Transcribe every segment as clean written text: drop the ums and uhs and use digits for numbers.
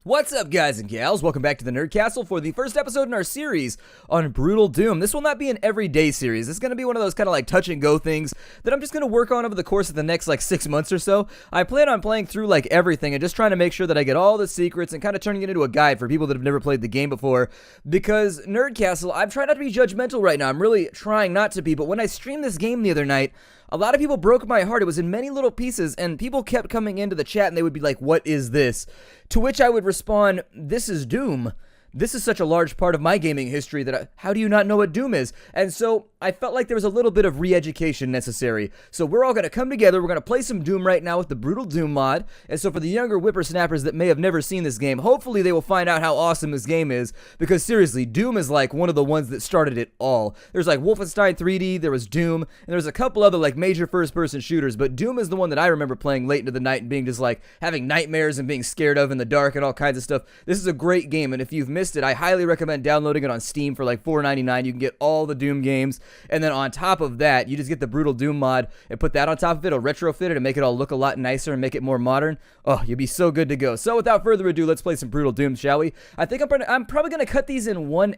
What's up, guys and gals? Welcome back to the Nerd Castle for the first episode in our series on Brutal Doom. This will not be an everyday series. It's going to be one of those kind of like touch and go things that I'm just going to work on over the course of the next like 6 months or so. I plan on playing through like everything and just trying to make sure that I get all the secrets and kind of turning it into a guide for people that have never played the game before. Because Nerd Castle, I'm trying not to be judgmental right now. I'm really trying not to be, but when I streamed this game the other night, a lot of people broke my heart. It was in many little pieces, and people kept coming into the chat, and they would be like, what is this? To which I would respond, this is Doom. This is such a large part of my gaming history that how do you not know what Doom is? And so I felt like there was a little bit of re-education necessary. So we're all going to come together. We're going to play some Doom right now with the Brutal Doom mod. And so for the younger whippersnappers that may have never seen this game, hopefully they will find out how awesome this game is. Because seriously, Doom is like one of the ones that started it all. There's like Wolfenstein 3D, there was Doom, and there's a couple other like major first-person shooters. But Doom is the one that I remember playing late into the night and being just like having nightmares and being scared of in the dark and all kinds of stuff. This is a great game, and if you've missed it, I highly recommend downloading it on Steam for like $4.99. You can get all the Doom games, and then on top of that, you just get the Brutal Doom mod and put that on top of it, or retrofit it and make it all look a lot nicer and make it more modern. Oh, you'll be so good to go. So without further ado, let's play some Brutal Doom, shall we? I think I'm probably going to cut these in one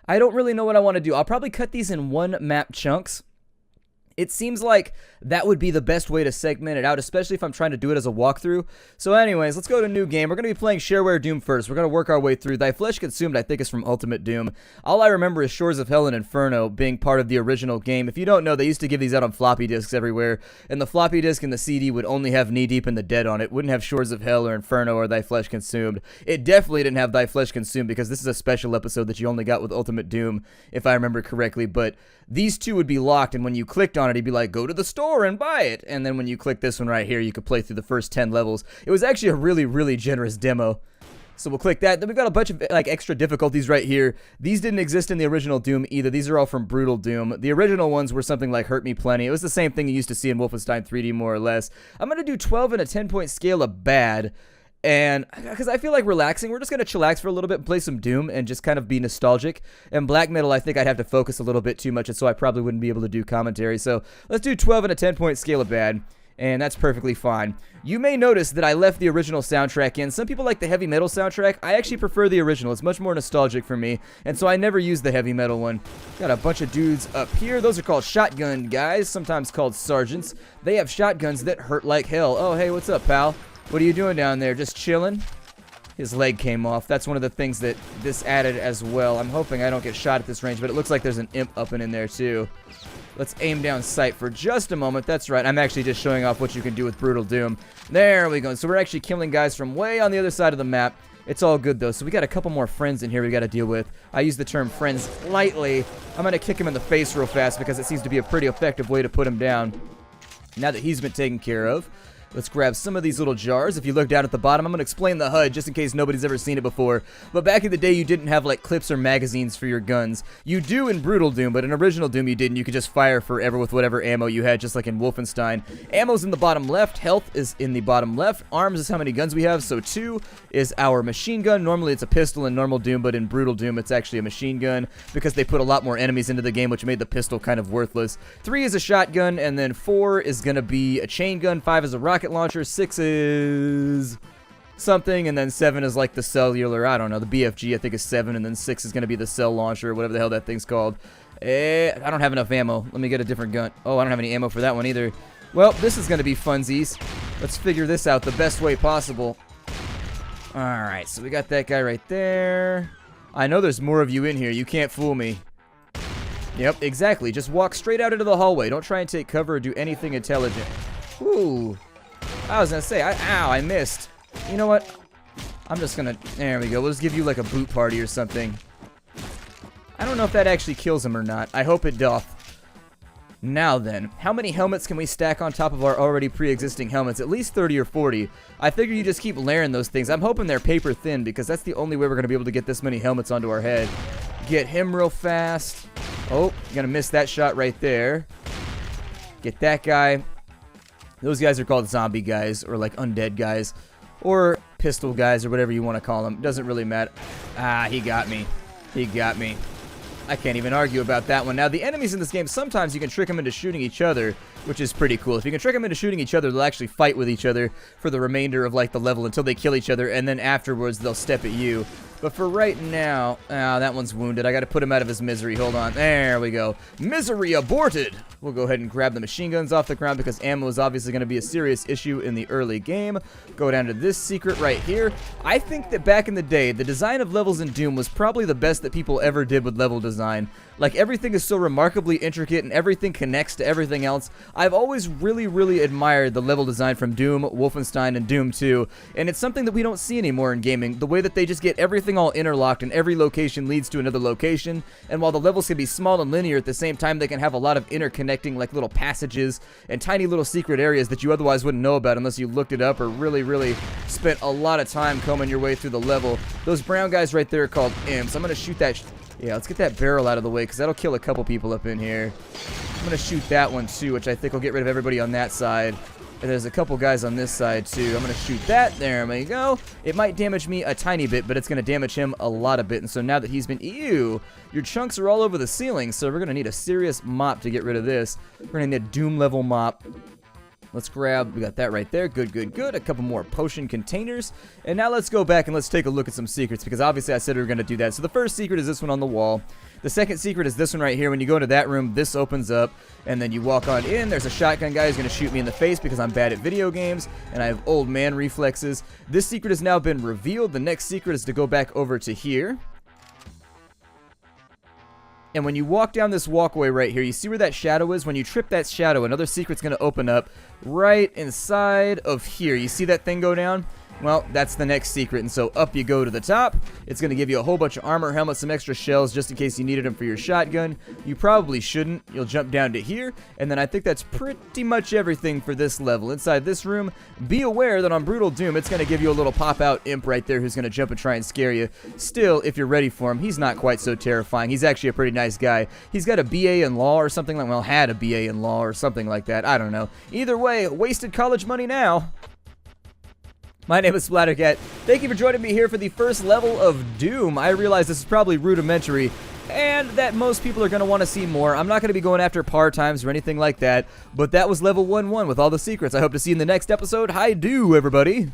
I don't really know what I want to do. I'll probably cut these in one map chunks. It seems like that would be the best way to segment it out, especially if I'm trying to do it as a walkthrough. So anyways, let's go to new game. We're going to be playing Shareware Doom first. We're going to work our way through. Thy Flesh Consumed, I think, is from Ultimate Doom. All I remember is Shores of Hell and Inferno being part of the original game. If you don't know, they used to give these out on floppy disks everywhere, and the floppy disk and the CD would only have Knee Deep in the Dead on it. Wouldn't have Shores of Hell or Inferno or Thy Flesh Consumed. It definitely didn't have Thy Flesh Consumed because this is a special episode that you only got with Ultimate Doom, if I remember correctly, but these two would be locked, and when you clicked on it, he'd be like, go to the store and buy it. And then when you click this one right here, you could play through the first 10 levels. It was actually a really, really generous demo. So we'll click that. Then we've got a bunch of like extra difficulties right here. These didn't exist in the original Doom either. These are all from Brutal Doom. The original ones were something like Hurt Me Plenty. It was the same thing you used to see in Wolfenstein 3D more or less. I'm going to do 12 and a 10-point scale of bad. And because I feel like relaxing, we're just going to chillax for a little bit and play some Doom and just kind of be nostalgic. And Black Metal, I think I'd have to focus a little bit too much, and so I probably wouldn't be able to do commentary. So let's do 12 and a 10-point scale of bad, and that's perfectly fine. You may notice that I left the original soundtrack in. Some people like the heavy metal soundtrack. I actually prefer the original. It's much more nostalgic for me, and so I never use the heavy metal one. Got a bunch of dudes up here. Those are called shotgun guys, sometimes called sergeants. They have shotguns that hurt like hell. Oh, hey, what's up, pal? What are you doing down there? Just chilling? His leg came off. That's one of the things that this added as well. I'm hoping I don't get shot at this range, but it looks like there's an imp up and in there too. Let's aim down sight for just a moment. That's right. I'm actually just showing off what you can do with Brutal Doom. There we go. So we're actually killing guys from way on the other side of the map. It's all good though. So we got a couple more friends in here we got to deal with. I use the term friends lightly. I'm going to kick him in the face real fast because it seems to be a pretty effective way to put him down. Now that he's been taken care of, let's grab some of these little jars. If you look down at the bottom, I'm going to explain the HUD just in case nobody's ever seen it before. But back in the day, you didn't have like clips or magazines for your guns. You do in Brutal Doom, but in original Doom you didn't. You could just fire forever with whatever ammo you had, just like in Wolfenstein. Ammo's in the bottom left. Health is in the bottom left. Arms is how many guns we have. So 2 is our machine gun. Normally it's a pistol in normal Doom, but in Brutal Doom it's actually a machine gun because they put a lot more enemies into the game, which made the pistol kind of worthless. 3 is a shotgun, and then 4 is going to be a chain gun. 5 is a rocket launcher. 6 is something, and then 7 is like the cellular, I don't know, the BFG I think is 7, and then 6 is going to be the cell launcher, whatever the hell that thing's called. I don't have enough ammo. Let me get a different gun. Oh, I don't have any ammo for that one either. Well, this is going to be funsies. Let's figure this out the best way possible. Alright, so we got that guy right there. I know there's more of you in here. You can't fool me. Yep, exactly. Just walk straight out into the hallway. Don't try and take cover or do anything intelligent. Ooh. I was gonna say, ow, I missed. You know what? I'm just gonna, there we go. We'll just give you like a boot party or something. I don't know if that actually kills him or not. I hope it doth. Now then, how many helmets can we stack on top of our already pre-existing helmets? At least 30 or 40. I figure you just keep layering those things. I'm hoping they're paper thin because that's the only way we're gonna be able to get this many helmets onto our head. Get him real fast. Oh, gonna miss that shot right there. Get that guy. Those guys are called zombie guys, or like undead guys, or pistol guys, or whatever you want to call them. Doesn't really matter. Ah, he got me. He got me. I can't even argue about that one. Now, the enemies in this game, sometimes you can trick them into shooting each other, which is pretty cool. If you can trick them into shooting each other, they'll actually fight with each other for the remainder of, like, the level until they kill each other, and then afterwards they'll step at you. But for right now, that one's wounded. I gotta put him out of his misery. Hold on. There we go. Misery aborted! We'll go ahead and grab the machine guns off the ground because ammo is obviously gonna be a serious issue in the early game. Go down to this secret right here. I think that back in the day, the design of levels in Doom was probably the best that people ever did with level design. Like, everything is so remarkably intricate and everything connects to everything else. I've always really, really admired the level design from Doom, Wolfenstein, and Doom 2, and it's something that we don't see anymore in gaming. The way that they just get everything all interlocked and every location leads to another location, and while the levels can be small and linear, at the same time they can have a lot of interconnecting, like, little passages and tiny little secret areas that you otherwise wouldn't know about unless you looked it up or really, really spent a lot of time combing your way through the level. Those brown guys right there are called imps. I'm gonna shoot that... Yeah, let's get that barrel out of the way, because that'll kill a couple people up in here. I'm going to shoot that one, too, which I think will get rid of everybody on that side. And there's a couple guys on this side, too. I'm going to shoot that. There we go. It might damage me a tiny bit, but it's going to damage him a lot of bit. And so now that he's been... Ew! Your chunks are all over the ceiling, so we're going to need a serious mop to get rid of this. We're going to need a Doom-level mop. Let's grab, we got that right there, good, good, good. A couple more potion containers. And now let's go back and let's take a look at some secrets, because obviously I said we were going to do that. So the first secret is this one on the wall. The second secret is this one right here. When you go into that room, this opens up, and then you walk on in. There's a shotgun guy who's going to shoot me in the face because I'm bad at video games, and I have old man reflexes. This secret has now been revealed. The next secret is to go back over to here. And when you walk down this walkway right here, you see where that shadow is? When you trip that shadow, another secret's going to open up right inside of here. You see that thing go down? Well, that's the next secret, and so up you go to the top. It's going to give you a whole bunch of armor, helmet, some extra shells just in case you needed them for your shotgun. You probably shouldn't. You'll jump down to here, and then I think that's pretty much everything for this level. Inside this room, be aware that on Brutal Doom, it's going to give you a little pop-out imp right there who's going to jump and try and scare you. Still, if you're ready for him, he's not quite so terrifying. He's actually a pretty nice guy. He's got a BA in law or something like, well, had a BA in law or something like that. I don't know. Either way, wasted college money now. My name is Splattercat. Thank you for joining me here for the first level of Doom. I realize this is probably rudimentary, and that most people are going to want to see more. I'm not going to be going after par times or anything like that, but that was level 1-1 with all the secrets. I hope to see you in the next episode. Hi-do, everybody.